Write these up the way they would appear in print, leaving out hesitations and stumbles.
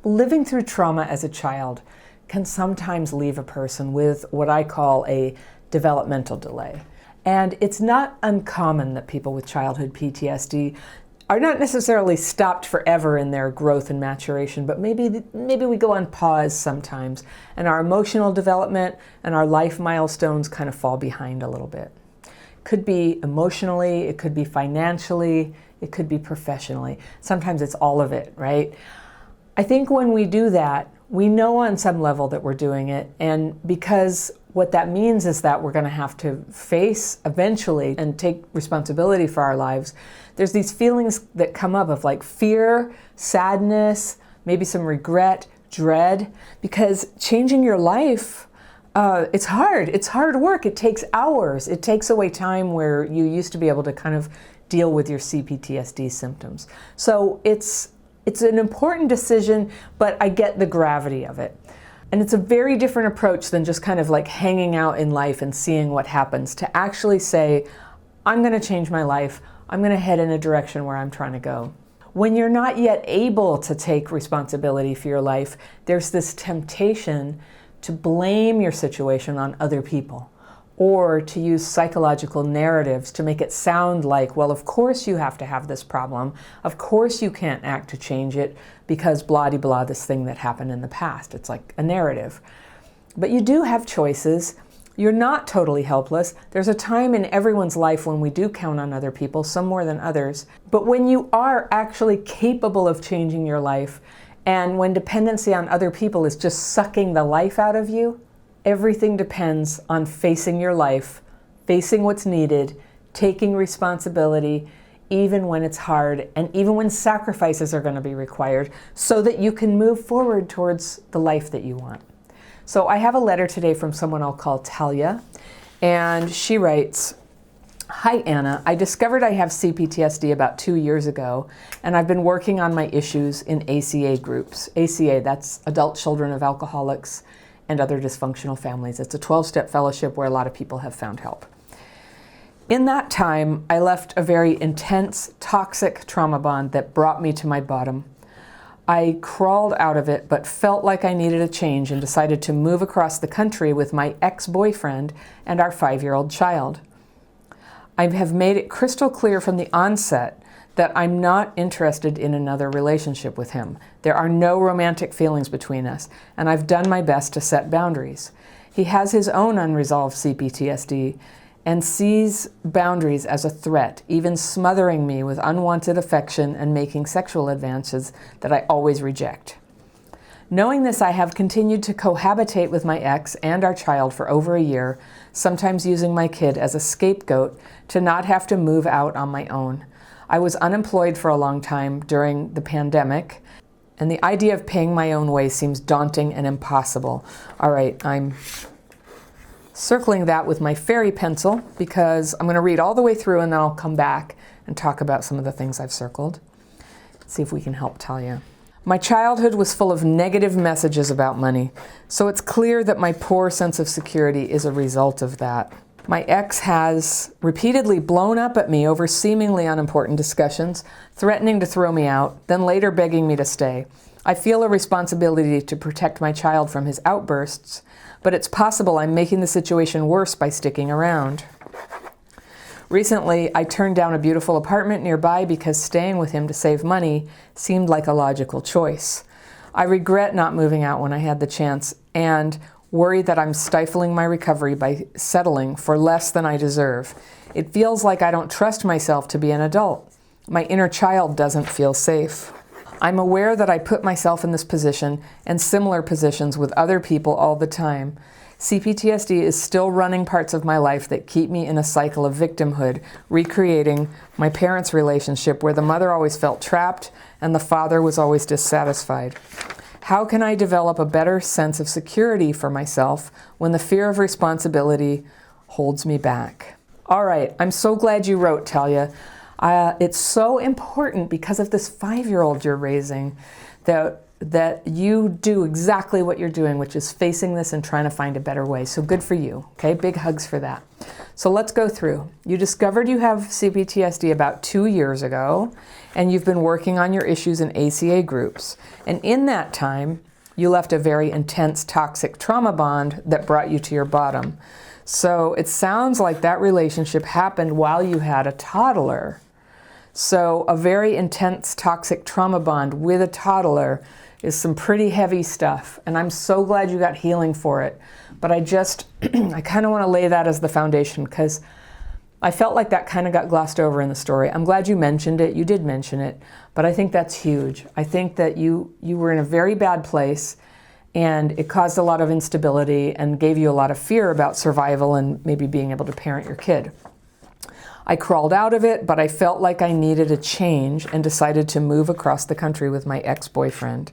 living through trauma as a child can sometimes leave a person with what I call a developmental delay. And it's not uncommon that people with childhood PTSD are not necessarily stopped forever in their growth and maturation, but maybe we go on pause sometimes, and our emotional development and our life milestones kind of fall behind a little bit. Could be emotionally, it could be financially, it could be professionally. Sometimes it's all of it, right? I think when we do that, we know on some level that we're doing it, and because what that means is that we're going to have to face eventually and take responsibility for our lives. There's these feelings that come up of like fear, sadness, maybe some regret, dread, because changing your life, it's hard. It's hard work. It takes hours. It takes away time where you used to be able to kind of deal with your CPTSD symptoms. So it's an important decision, but I get the gravity of it. And it's a very different approach than just kind of like hanging out in life and seeing what happens, to actually say, I'm going to change my life. I'm going to head in a direction where I'm trying to go. When you're not yet able to take responsibility for your life, there's this temptation to blame your situation on other people, or to use psychological narratives to make it sound like, well, of course you have to have this problem. Of course you can't act to change it because blah-de-blah, this thing that happened in the past. It's like a narrative. But you do have choices. You're not totally helpless. There's a time in everyone's life when we do count on other people, some more than others. But when you are actually capable of changing your life, and when dependency on other people is just sucking the life out of you, everything depends on facing your life, facing what's needed, taking responsibility, even when it's hard, and even when sacrifices are going to be required, so that you can move forward towards the life that you want. So I have a letter today from someone I'll call Talia, and she writes, "Hi Anna, I discovered I have CPTSD about 2 years ago, and I've been working on my issues in ACA groups." ACA, that's Adult Children of Alcoholics and Other Dysfunctional Families. It's a 12-step fellowship where a lot of people have found help. In that time, I left a very intense, toxic trauma bond that brought me to my bottom. I crawled out of it, but felt like I needed a change and decided to move across the country with my ex-boyfriend and our 5-year-old child. I have made it crystal clear from the onset that I'm not interested in another relationship with him. There are no romantic feelings between us, and I've done my best to set boundaries. He has his own unresolved CPTSD and sees boundaries as a threat, even smothering me with unwanted affection and making sexual advances that I always reject. Knowing this, I have continued to cohabitate with my ex and our child for over a year, sometimes using my kid as a scapegoat to not have to move out on my own. I was unemployed for a long time during the pandemic, and the idea of paying my own way seems daunting and impossible. All right, I'm circling that with my fairy pencil because I'm going to read all the way through and then I'll come back and talk about some of the things I've circled. See if we can help Talia. My childhood was full of negative messages about money, so it's clear that my poor sense of security is a result of that. My ex has repeatedly blown up at me over seemingly unimportant discussions, threatening to throw me out, then later begging me to stay. I feel a responsibility to protect my child from his outbursts, but it's possible I'm making the situation worse by sticking around. Recently, I turned down a beautiful apartment nearby because staying with him to save money seemed like a logical choice. I regret not moving out when I had the chance and worry that I'm stifling my recovery by settling for less than I deserve. It feels like I don't trust myself to be an adult. My inner child doesn't feel safe. I'm aware that I put myself in this position and similar positions with other people all the time. CPTSD is still running parts of my life that keep me in a cycle of victimhood, recreating my parents' relationship where the mother always felt trapped and the father was always dissatisfied. How can I develop a better sense of security for myself when the fear of responsibility holds me back? All right, I'm so glad you wrote, Talia. It's so important because of this 5-year-old you're raising that that you do exactly what you're doing, which is facing this and trying to find a better way. So good for you, okay? Big hugs for that. So let's go through. You discovered you have CPTSD about 2 years ago, and you've been working on your issues in ACA groups. And in that time, you left a very intense toxic trauma bond that brought you to your bottom. So it sounds like that relationship happened while you had a toddler. So a very intense toxic trauma bond with a toddler is some pretty heavy stuff. And I'm so glad you got healing for it. But I kind of want to lay that as the foundation, because I felt like that kind of got glossed over in the story. I'm glad you mentioned it. You did mention it. But I think that's huge. I think that you were in a very bad place, and it caused a lot of instability and gave you a lot of fear about survival and maybe being able to parent your kid. I crawled out of it, but I felt like I needed a change and decided to move across the country with my ex-boyfriend.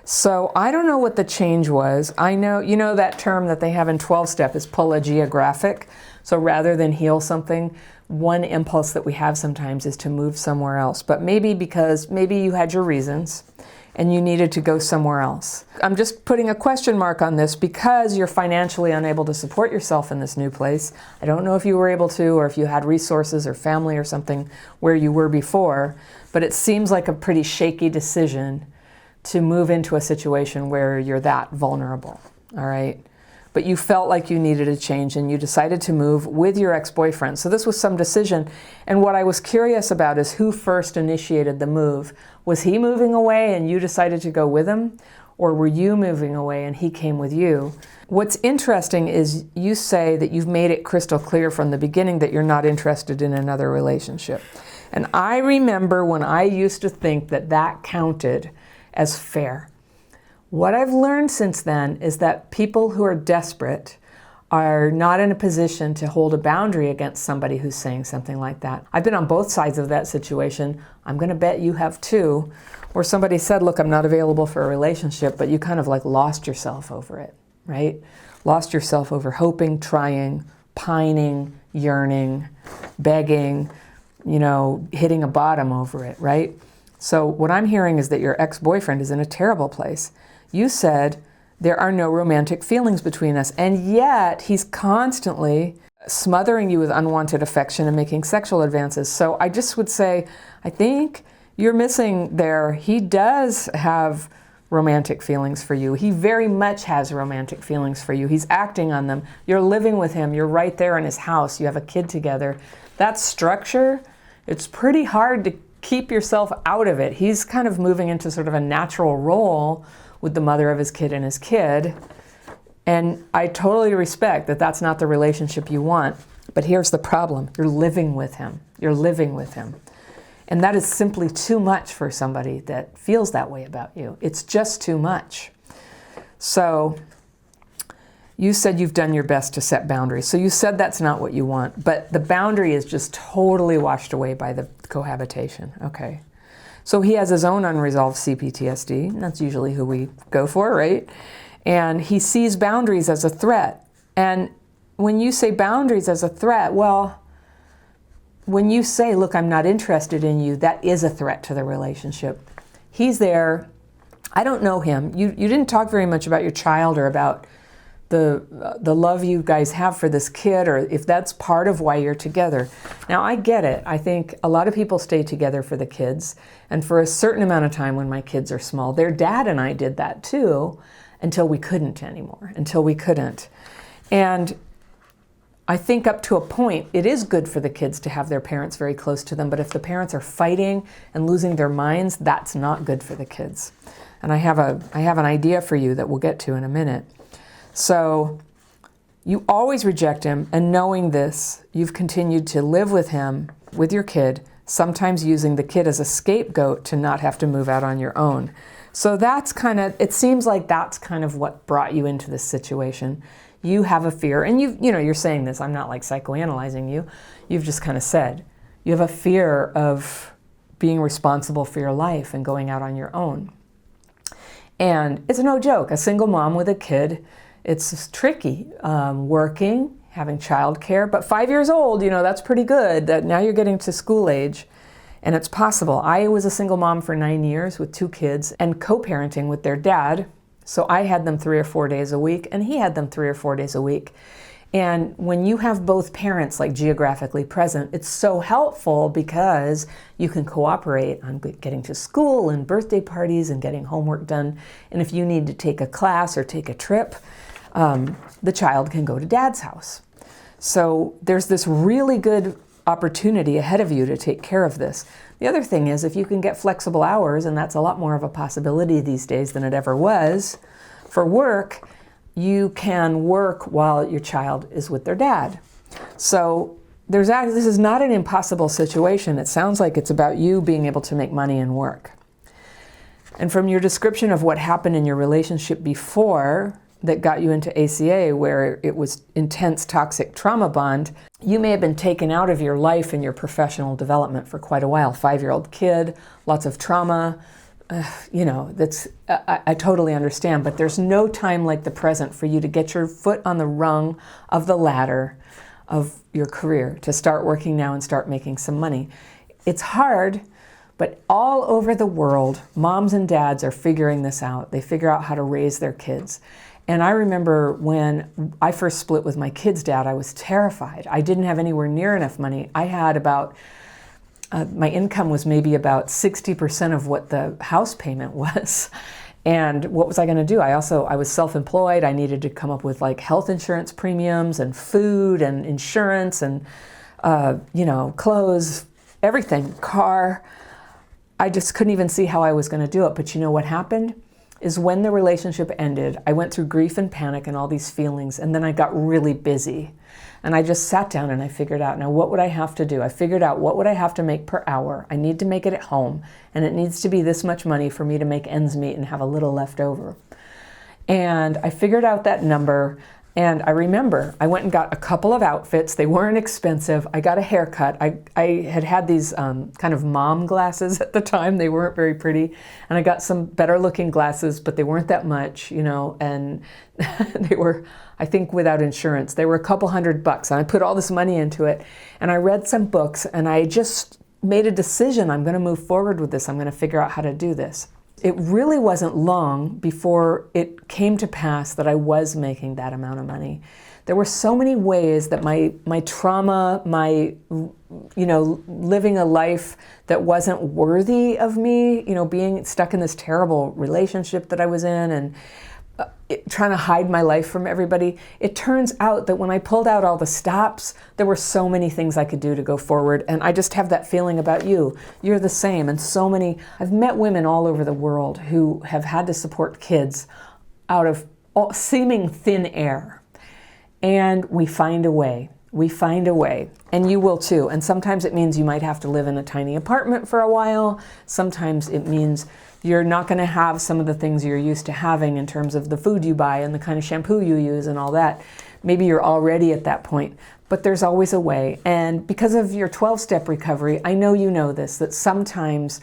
So I don't know what the change was. I know, you know that term that they have in 12-step is pull a geographic. So rather than heal something, one impulse that we have sometimes is to move somewhere else. But maybe you had your reasons and you needed to go somewhere else. I'm just putting a question mark on this because you're financially unable to support yourself in this new place. I don't know if you were able to, or if you had resources or family or something where you were before, but it seems like a pretty shaky decision to move into a situation where you're that vulnerable, all right? But you felt like you needed a change and you decided to move with your ex-boyfriend. So this was some decision. And what I was curious about is who first initiated the move. Was he moving away and you decided to go with him? Or were you moving away and he came with you? What's interesting is you say that you've made it crystal clear from the beginning that you're not interested in another relationship. And I remember when I used to think that that counted as fair. What I've learned since then is that people who are desperate are not in a position to hold a boundary against somebody who's saying something like that. I've been on both sides of that situation. I'm going to bet you have too, where somebody said, look, I'm not available for a relationship, but you kind of like lost yourself over it, right? Lost yourself over hoping, trying, pining, yearning, begging, hitting a bottom over it, right? So what I'm hearing is that your ex-boyfriend is in a terrible place. You said there are no romantic feelings between us, and yet he's constantly smothering you with unwanted affection and making sexual advances. So I just would say, I think you're missing there. He does have romantic feelings for you. He very much has romantic feelings for you. He's acting on them. You're living with him. You're right there in his house. You have a kid together. That structure, it's pretty hard to keep yourself out of it. He's kind of moving into sort of a natural role with the mother of his kid and his kid. And I totally respect that that's not the relationship you want. But here's the problem. You're living with him. You're living with him. And that is simply too much for somebody that feels that way about you. It's just too much. So you said you've done your best to set boundaries. So you said that's not what you want. But the boundary is just totally washed away by the cohabitation. Okay. So he has his own unresolved CPTSD, and that's usually who we go for, right? And he sees boundaries as a threat. And when you say boundaries as a threat, well, when you say, look, I'm not interested in you, that is a threat to the relationship. He's there. I don't know him. You didn't talk very much about your child or about the love you guys have for this kid, or if that's part of why you're together. Now, I get it. I think a lot of people stay together for the kids, and for a certain amount of time when my kids are small. Their dad and I did that too, until we couldn't anymore, And I think up to a point, it is good for the kids to have their parents very close to them, but if the parents are fighting and losing their minds, that's not good for the kids. And I have an idea for you that we'll get to in a minute. So you always reject him, and knowing this, you've continued to live with him, with your kid, sometimes using the kid as a scapegoat to not have to move out on your own. So it seems like that's kind of what brought you into this situation. You have a fear, and you're saying this, I'm not like psychoanalyzing you, you've just kind of said, you have a fear of being responsible for your life and going out on your own. And it's no joke, a single mom with a kid, it's tricky, working, having childcare, but 5 years old, that's pretty good. That now you're getting to school age, And it's possible. I was a single mom for 9 years with 2 kids and co-parenting with their dad. So I had them 3 or 4 days a week, and he had them 3 or 4 days a week. And when you have both parents like geographically present, it's so helpful because you can cooperate on getting to school and birthday parties and getting homework done. And if you need to take a class or take a trip, the child can go to dad's house. So there's this really good opportunity ahead of you to take care of this. The other thing is, if you can get flexible hours, and that's a lot more of a possibility these days than it ever was, for work, you can work while your child is with their dad. So this is not an impossible situation. It sounds like it's about you being able to make money and work. And from your description of what happened in your relationship before that got you into ACA, where it was intense toxic trauma bond, you may have been taken out of your life and your professional development for quite a while. 5-year-old kid, lots of trauma, I totally understand, but there's no time like the present for you to get your foot on the rung of the ladder of your career, to start working now and start making some money. It's hard, but all over the world, moms and dads are figuring this out. They figure out how to raise their kids. And I remember when I first split with my kid's dad, I was terrified. I didn't have anywhere near enough money. I had about, my income was maybe about 60% of what the house payment was. And what was I going to do? I was self-employed. I needed to come up with like health insurance premiums and food and insurance and, clothes, everything, car. I just couldn't even see how I was going to do it. But you know what happened? Is when the relationship ended, I went through grief and panic and all these feelings, and then I got really busy. And I just sat down and I figured out, now what would I have to do? I figured out what would I have to make per hour. I need to make it at home, and it needs to be this much money for me to make ends meet and have a little left over. And I figured out that number, and I remember I went and got a couple of outfits. They weren't expensive. I got a haircut. I had these kind of mom glasses at the time. They weren't very pretty. And I got some better looking glasses, but they weren't that much, and they were, I think without insurance, they were a couple $100. And I put all this money into it. And I read some books, and I just made a decision. I'm going to move forward with this. I'm going to figure out how to do this. It really wasn't long before it came to pass that I was making that amount of money. There were so many ways that my trauma, my living a life that wasn't worthy of me, being stuck in this terrible relationship that I was in and trying to hide my life from everybody. It turns out that when I pulled out all the stops, there were so many things I could do to go forward. And I just have that feeling about you. You're the same. And I've met women all over the world who have had to support kids out of seeming thin air. And we find a way. We find a way. And you will too. And sometimes it means you might have to live in a tiny apartment for a while. Sometimes it means you're not going to have some of the things you're used to having in terms of the food you buy and the kind of shampoo you use and all that. Maybe you're already at that point, but there's always a way. And because of your 12-step recovery, I know you know this, that sometimes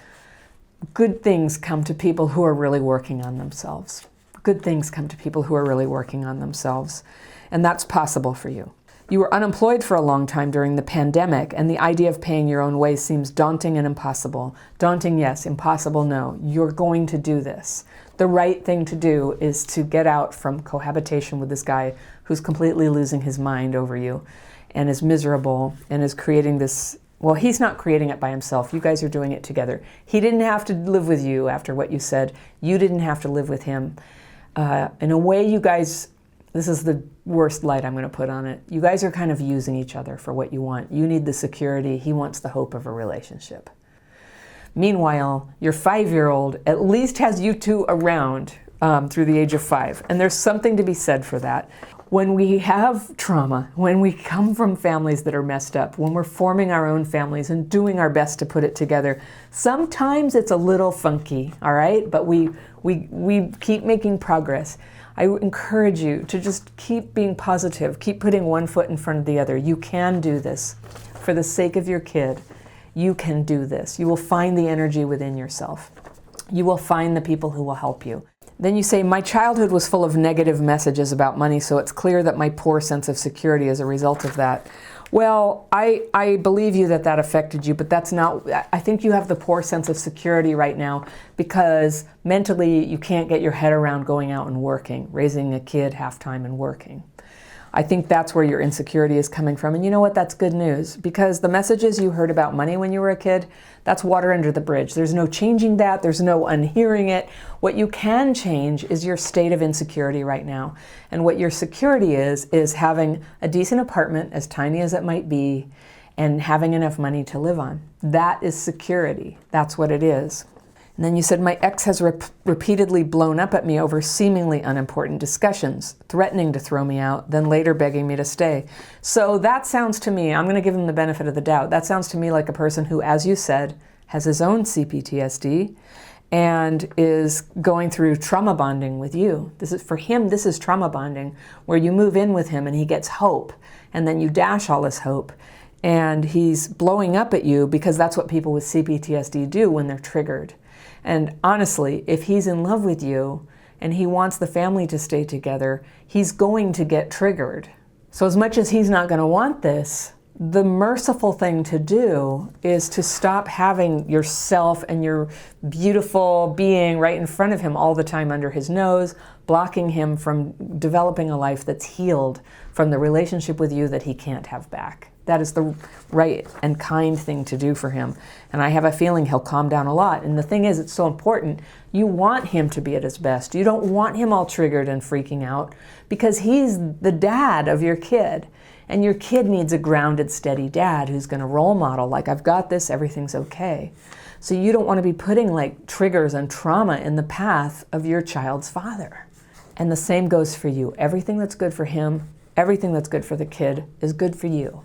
good things come to people who are really working on themselves. Good things come to people who are really working on themselves. And that's possible for you. You were unemployed for a long time during the pandemic, and the idea of paying your own way seems daunting and impossible. Daunting, yes. Impossible, no. You're going to do this. The right thing to do is to get out from cohabitation with this guy who's completely losing his mind over you and is miserable and is creating this. Well, he's not creating it by himself. You guys are doing it together. He didn't have to live with you after what you said. You didn't have to live with him. In a way, you guys, this is the worst light I'm going to put on it. You guys are kind of using each other for what you want. You need the security. He wants the hope of a relationship. Meanwhile, your 5-year-old at least has you two around through the age of 5. And there's something to be said for that. When we have trauma, when we come from families that are messed up, when we're forming our own families and doing our best to put it together, sometimes it's a little funky, all right? But we keep making progress. I encourage you to just keep being positive, keep putting one foot in front of the other. You can do this. For the sake of your kid, you can do this. You will find the energy within yourself. You will find the people who will help you. Then you say, my childhood was full of negative messages about money, so it's clear that my poor sense of security is a result of that. Well, I believe you that that affected you, but that's not, I think you have the poor sense of security right now because mentally you can't get your head around going out and working, raising a kid half-time and working. I think that's where your insecurity is coming from. And you know what? That's good news because the messages you heard about money when you were a kid, that's water under the bridge. There's no changing that. There's no unhearing it. What you can change is your state of insecurity right now. And what your security is having a decent apartment, as tiny as it might be, and having enough money to live on. That is security. That's what it is. And then you said, my ex has repeatedly blown up at me over seemingly unimportant discussions, threatening to throw me out, then later begging me to stay. So that sounds to me, I'm going to give him the benefit of the doubt, that sounds to me like a person who, as you said, has his own CPTSD and is going through trauma bonding with you. This is, for him, this is trauma bonding, where you move in with him and he gets hope, and then you dash all his hope. And he's blowing up at you because that's what people with CPTSD do when they're triggered. And honestly, if he's in love with you and he wants the family to stay together, he's going to get triggered. So as much as he's not going to want this, the merciful thing to do is to stop having yourself and your beautiful being right in front of him all the time under his nose, blocking him from developing a life that's healed from the relationship with you that he can't have back. That is the right and kind thing to do for him. And I have a feeling he'll calm down a lot. And the thing is, it's so important. You want him to be at his best. You don't want him all triggered and freaking out because he's the dad of your kid. And your kid needs a grounded, steady dad who's going to role model, like, I've got this, everything's okay. So you don't want to be putting like triggers and trauma in the path of your child's father. And the same goes for you. Everything that's good for him, everything that's good for the kid is good for you.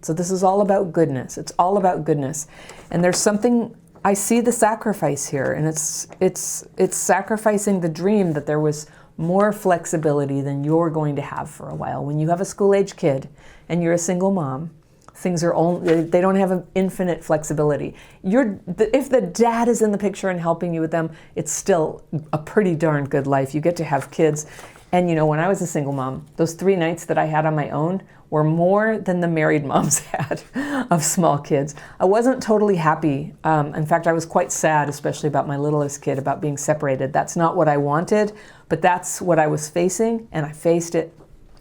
So this is all about goodness. It's all about goodness. And there's something, I see the sacrifice here, and it's sacrificing the dream that there was more flexibility than you're going to have for a while. When you have a school-age kid and you're a single mom, things are only, they don't have an infinite flexibility. If the dad is in the picture and helping you with them, it's still a pretty darn good life. You get to have kids. And you know, when I was a single mom, those 3 nights that I had on my own were more than the married moms had of small kids. I wasn't totally happy. In fact, I was quite sad, especially about my littlest kid, about being separated. That's not what I wanted, but that's what I was facing, and I faced it.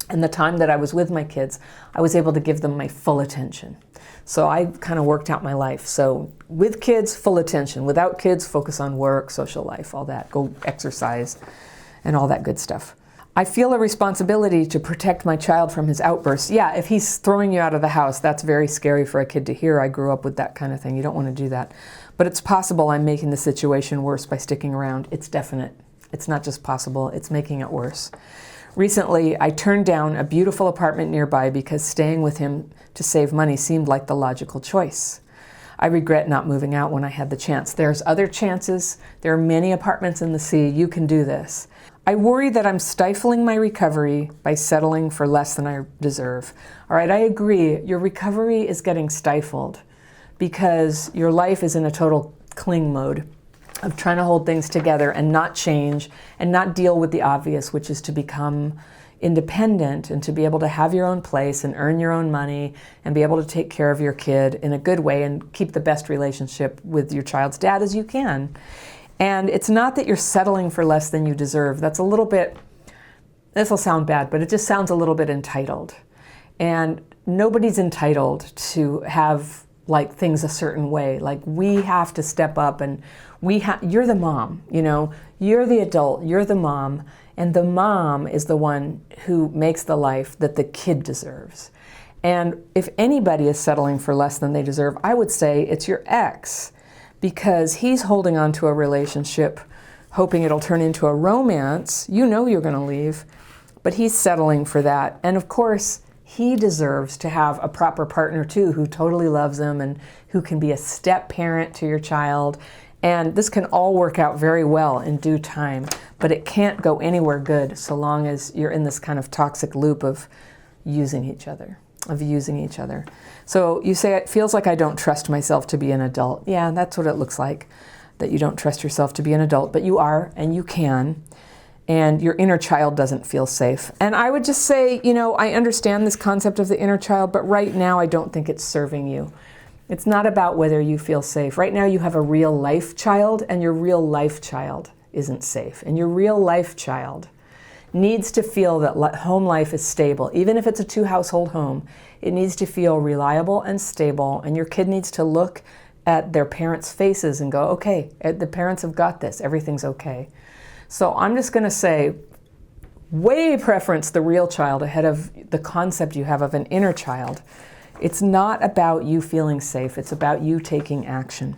And the time that I was with my kids, I was able to give them my full attention. So I kind of worked out my life. So with kids, full attention. Without kids, focus on work, social life, all that. Go exercise and all that good stuff. I feel a responsibility to protect my child from his outbursts. Yeah, if he's throwing you out of the house, that's very scary for a kid to hear. I grew up with that kind of thing. You don't want to do that. But it's possible I'm making the situation worse by sticking around. It's definite. It's not just possible, it's making it worse. Recently, I turned down a beautiful apartment nearby because staying with him to save money seemed like the logical choice. I regret not moving out when I had the chance. There's other chances. There are many apartments in the sea. You can do this. I worry that I'm stifling my recovery by settling for less than I deserve. All right, I agree. Your recovery is getting stifled because your life is in a total cling mode of trying to hold things together and not change and not deal with the obvious, which is to become independent and to be able to have your own place and earn your own money and be able to take care of your kid in a good way and keep the best relationship with your child's dad as you can. And it's not that you're settling for less than you deserve. That's a little bit, this will sound bad, but it just sounds a little bit entitled. And nobody's entitled to have like things a certain way. Like we have to step up and you're the mom, you know, you're the adult, you're the mom, and the mom is the one who makes the life that the kid deserves. And if anybody is settling for less than they deserve, I would say it's your ex, because he's holding on to a relationship, hoping it'll turn into a romance. You know you're going to leave, but he's settling for that. And of course, he deserves to have a proper partner too, who totally loves him and who can be a step parent to your child. And this can all work out very well in due time, but it can't go anywhere good so long as you're in this kind of toxic loop of using each other. So you say, it feels like I don't trust myself to be an adult. Yeah, that's what it looks like, that you don't trust yourself to be an adult, but you are, and you can. and your inner child doesn't feel safe. And I would just say, I understand this concept of the inner child, but right now I don't think it's serving you. It's not about whether you feel safe. Right now you have a real life child, and your real life child isn't safe. And your real life child needs to feel that home life is stable. Even if it's a 2-household home, it needs to feel reliable and stable, and your kid needs to look at their parents' faces and go, okay, the parents have got this, everything's okay. So I'm just going to say, way preference the real child ahead of the concept you have of an inner child. It's not about you feeling safe, it's about you taking action.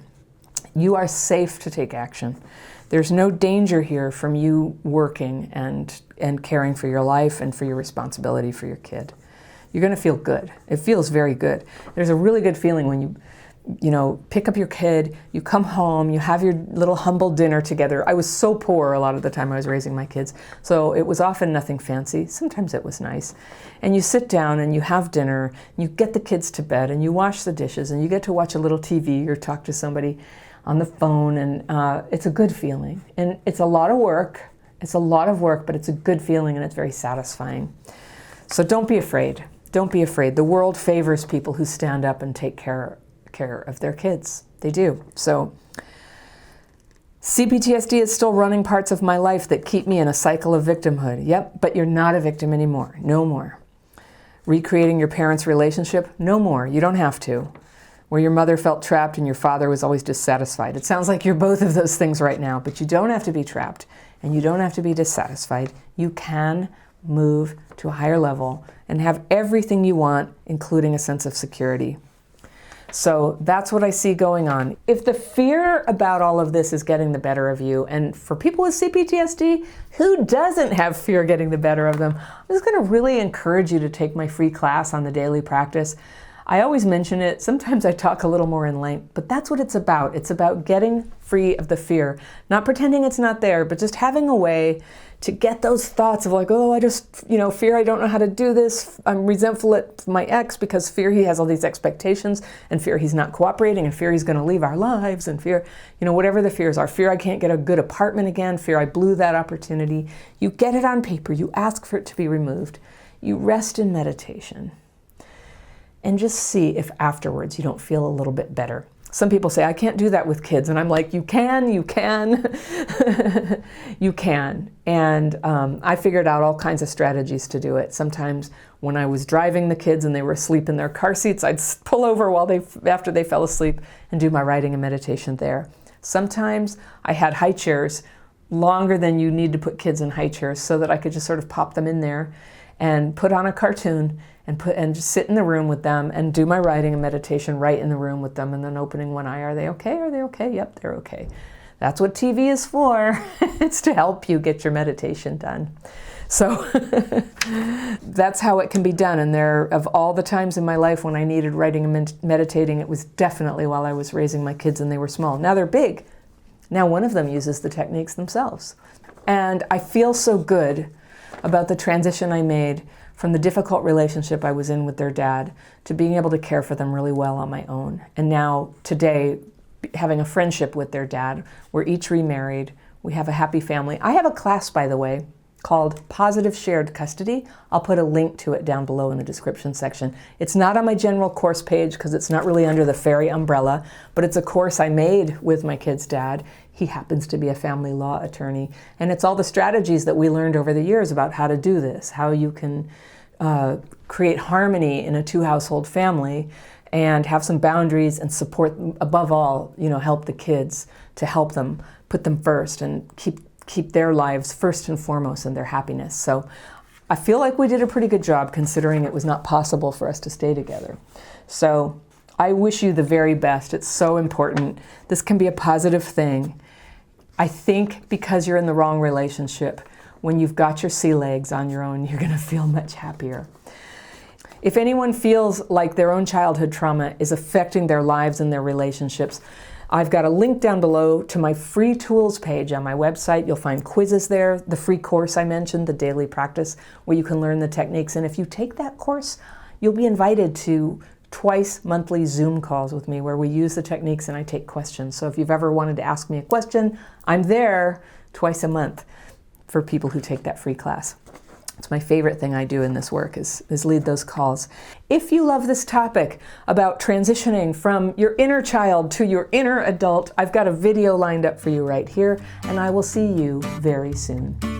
You are safe to take action. There's no danger here from you working and caring for your life and for your responsibility for your kid. You're going to feel good. It feels very good. There's a really good feeling when you pick up your kid, you come home, you have your little humble dinner together. I was so poor a lot of the time I was raising my kids, so it was often nothing fancy. Sometimes it was nice. And you sit down and you have dinner, and you get the kids to bed, and you wash the dishes, and you get to watch a little TV or talk to somebody on the phone, and it's a good feeling. And it's a lot of work. It's a lot of work, but it's a good feeling, and it's very satisfying. So don't be afraid. Don't be afraid. The world favors people who stand up and take care of their kids. They do. So CPTSD is still running parts of my life that keep me in a cycle of victimhood. Yep, but you're not a victim anymore. No more. Recreating your parents' relationship? No more. You don't have to. Where your mother felt trapped and your father was always dissatisfied. It sounds like you're both of those things right now, but you don't have to be trapped and you don't have to be dissatisfied. You can move to a higher level and have everything you want, including a sense of security. So that's what I see going on. If the fear about all of this is getting the better of you, and for people with CPTSD, who doesn't have fear getting the better of them? I'm just going to really encourage you to take my free class on the daily practice. I always mention it. Sometimes I talk a little more in length, but that's what it's about. It's about getting free of the fear, not pretending it's not there, but just having a way to get those thoughts of like, oh, I just, fear I don't know how to do this. I'm resentful at my ex because fear he has all these expectations, and fear he's not cooperating, and fear he's going to leave our lives, and fear, whatever the fears are. Fear I can't get a good apartment again. Fear I blew that opportunity. You get it on paper. You ask for it to be removed. You rest in meditation. And just see if afterwards you don't feel a little bit better. Some people say, I can't do that with kids. And I'm like, you can. You can. And I figured out all kinds of strategies to do it. Sometimes when I was driving the kids and they were asleep in their car seats, I'd pull over after they fell asleep and do my writing and meditation there. Sometimes I had high chairs, longer than you need to put kids in high chairs, so that I could just sort of pop them in there and put on a cartoon and just sit in the room with them and do my writing and meditation right in the room with them, and then opening one eye. Are they okay? Are they okay? Yep, they're okay. That's what TV is for. It's to help you get your meditation done. So that's how it can be done. And of all the times in my life when I needed writing and meditating, it was definitely while I was raising my kids and they were small. Now they're big. Now one of them uses the techniques themselves. And I feel so good about the transition I made from the difficult relationship I was in with their dad to being able to care for them really well on my own. And now, today, having a friendship with their dad. We're each remarried. We have a happy family. I have a class, by the way, called Positive Shared Custody. I'll put a link to it down below in the description section. It's not on my general course page because it's not really under the fairy umbrella, but it's a course I made with my kid's dad. He happens to be a family law attorney. And it's all the strategies that we learned over the years about how to do this, how you can create harmony in a 2-household family and have some boundaries and support, above all, help the kids, to help them, put them first and keep their lives first and foremost and their happiness. So I feel like we did a pretty good job considering it was not possible for us to stay together. So I wish you the very best. It's so important. This can be a positive thing. I think because you're in the wrong relationship, when you've got your sea legs on your own, you're going to feel much happier. If anyone feels like their own childhood trauma is affecting their lives and their relationships, I've got a link down below to my free tools page on my website. You'll find quizzes there, the free course I mentioned, the daily practice, where you can learn the techniques. And if you take that course, you'll be invited to twice monthly Zoom calls with me where we use the techniques and I take questions. So if you've ever wanted to ask me a question, I'm there twice a month. for people who take that free class. It's my favorite thing I do in this work is lead those calls. If you love this topic about transitioning from your inner child to your inner adult, I've got a video lined up for you right here, and I will see you very soon.